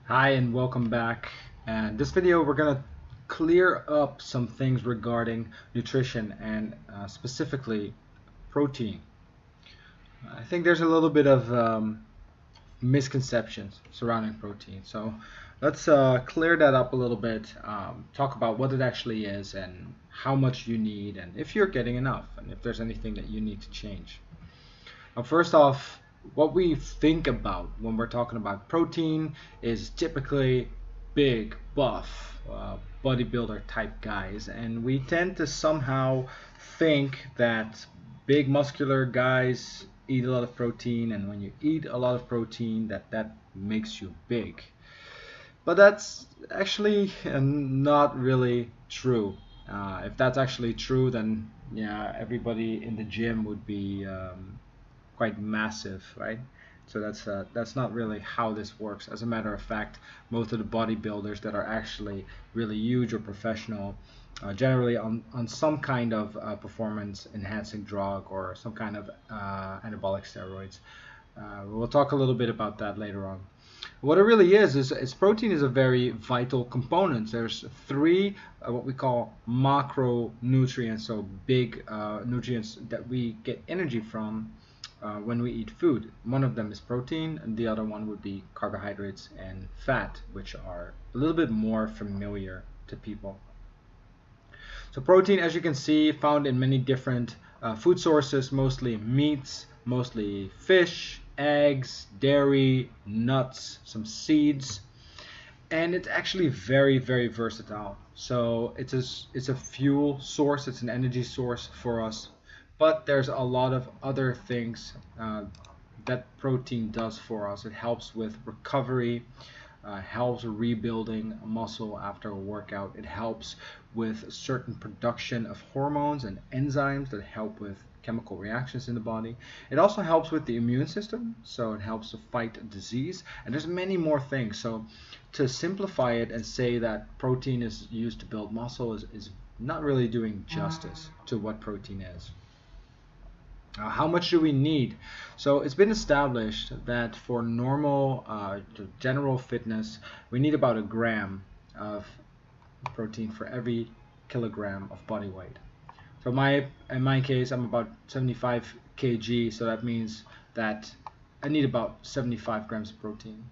Hi and welcome back. And this video we're gonna clear up some things regarding nutrition and specifically protein. I think there's a little bit of misconceptions surrounding protein. So let's clear that up a little bit. Talk about what it actually is and how much you need, and if you're getting enough, and if there's anything that you need to change. Now, first off, what we think about when we're talking about protein is typically big, buff, bodybuilder type guys, and we tend to somehow think that big muscular guys eat a lot of protein, and when you eat a lot of protein, that makes you big. But that's actually not really true. If that's actually true, then yeah, everybody in the gym would be quite massive, right? So that's not really how this works. As a matter of fact, most of the bodybuilders that are actually really huge or professional, generally on some kind of performance enhancing drug or some kind of anabolic steroids. We'll talk a little bit about that later on. What it really is protein is a very vital component. There's three what we call macronutrients, so big nutrients that we get energy from when we eat food. One of them is protein, and the other one would be carbohydrates and fat, which are a little bit more familiar to people. So protein, as you can see, found in many different food sources, mostly meats, mostly fish, eggs, dairy, nuts, some seeds, and it's actually very, very versatile. So it's a fuel source, it's an energy source for us, but there's a lot of other things that protein does for us. It helps with recovery, helps rebuilding muscle after a workout. It helps with certain production of hormones and enzymes that help with chemical reactions in the body. It also helps with the immune system, so it helps to fight disease. And there's many more things. So to simplify it and say that protein is used to build muscle is not really doing justice to what protein is. How much do we need? So it's been established that for normal, general fitness, we need about a gram of protein for every kilogram of body weight. So in my case, I'm about 75 kg, so that means that I need about 75 grams of protein.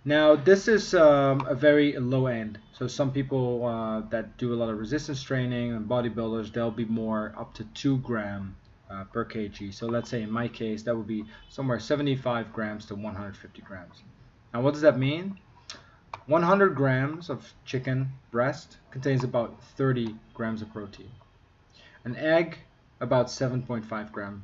Now, this is a very low end. So some people that do a lot of resistance training and bodybuilders, they'll be more up to 2 gram per kg. So let's say in my case, that would be somewhere 75 grams to 150 grams. Now, what does that mean? 100 grams of chicken breast contains about 30 grams of protein. An egg, about 7.5 grams.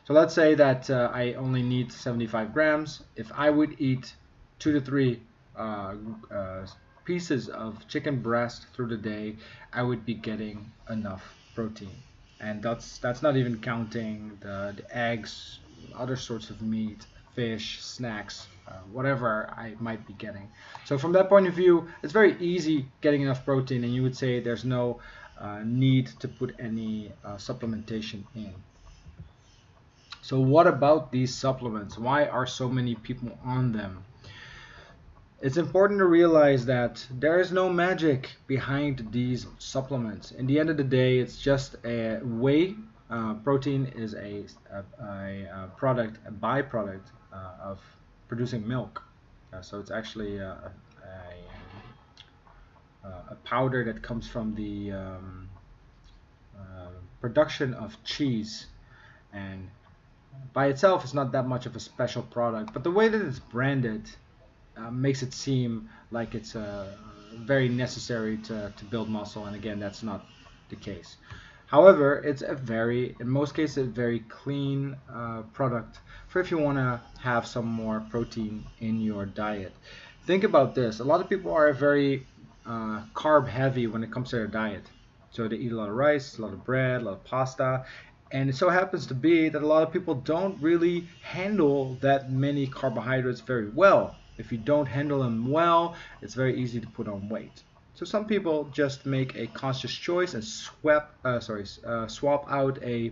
So let's say that I only need 75 grams. If I would eat 2 to 3 uh, uh, pieces of chicken breast through the day, I would be getting enough protein. And that's not even counting the eggs, other sorts of meat, fish, snacks, whatever I might be getting. So from that point of view, it's very easy getting enough protein, and you would say there's no need to put any supplementation in. So what about these supplements? Why are so many people on them? It's important to realize that there is no magic behind these supplements. In the end of the day, it's just a whey. Protein is a product, a byproduct of producing milk. So it's actually a powder that comes from the production of cheese, and by itself it's not that much of a special product, but the way that it's branded makes it seem like it's very necessary to build muscle, and again, that's not the case. However, it's in most cases, a very clean product for if you want to have some more protein in your diet. Think about this. A lot of people are very carb heavy when it comes to their diet. So they eat a lot of rice, a lot of bread, a lot of pasta, and it so happens to be that a lot of people don't really handle that many carbohydrates very well. If you don't handle them well, it's very easy to put on weight. So some people just make a conscious choice and swap out a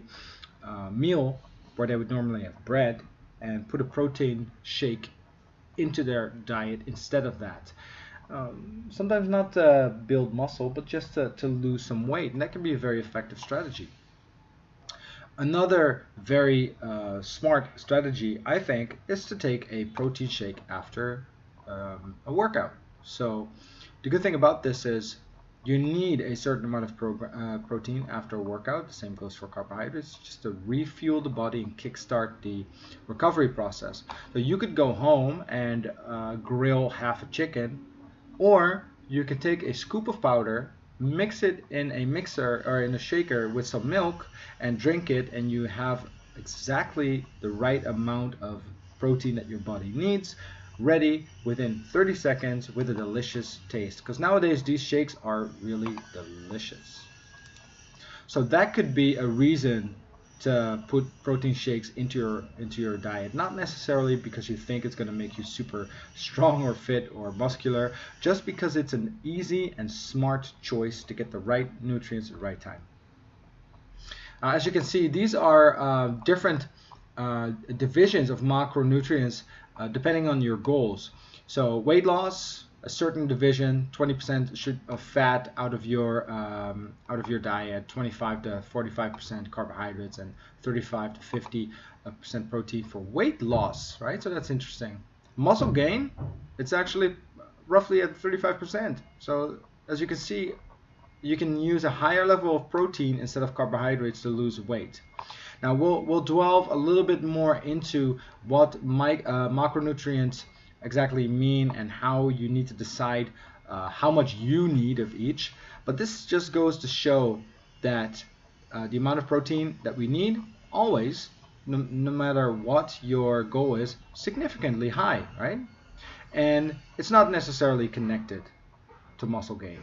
meal where they would normally have bread and put a protein shake into their diet instead of that. Sometimes not to build muscle, but just to lose some weight, and that can be a very effective strategy. Another very smart strategy, I think, is to take a protein shake after a workout. So the good thing about this is you need a certain amount of protein after a workout. The same goes for carbohydrates, just to refuel the body and kickstart the recovery process. So you could go home and grill half a chicken, or you can take a scoop of powder, mix it in a mixer or in a shaker with some milk, and drink it, and you have exactly the right amount of protein that your body needs, ready within 30 seconds with a delicious taste. Because nowadays these shakes are really delicious. So that could be a reason to put protein shakes into your diet. Not necessarily because you think it's going to make you super strong or fit or muscular, just because it's an easy and smart choice to get the right nutrients at the right time. As you can see, these are different divisions of macronutrients depending on your goals. So weight loss, a certain division, 20% of fat out of your diet, 25 to 45% carbohydrates, and 35 to 50% protein for weight loss, right? So that's interesting. Muscle gain, it's actually roughly at 35%. So as you can see, you can use a higher level of protein instead of carbohydrates to lose weight. Now we'll delve a little bit more into what macronutrients exactly mean and how you need to decide how much you need of each. But this just goes to show that the amount of protein that we need always, no matter what your goal is, significantly high, right? And it's not necessarily connected to muscle gain.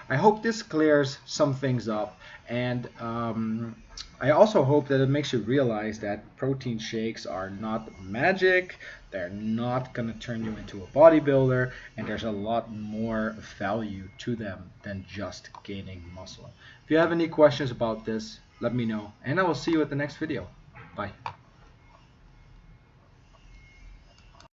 I hope this clears some things up, and I also hope that it makes you realize that protein shakes are not magic. They're not going to turn you into a bodybuilder, and there's a lot more value to them than just gaining muscle. If you have any questions about this, let me know, and I will see you at the next video. Bye.